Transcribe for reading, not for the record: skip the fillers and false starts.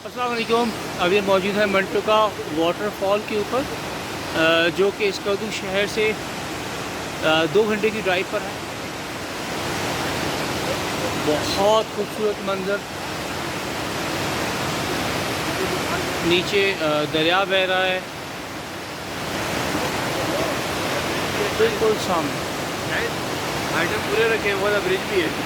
अस्सलाम वालेकुम। अभी मौजूद है मंटोका वाटरफॉल के ऊपर, जो कि स्कर्दू शहर से 2 घंटे की ड्राइव पर है। बहुत खूबसूरत मंज़र, नीचे दरिया बह रहा है बिल्कुल सामने। आइटम पूरे रखे हैं, वो ब्रिज भी है।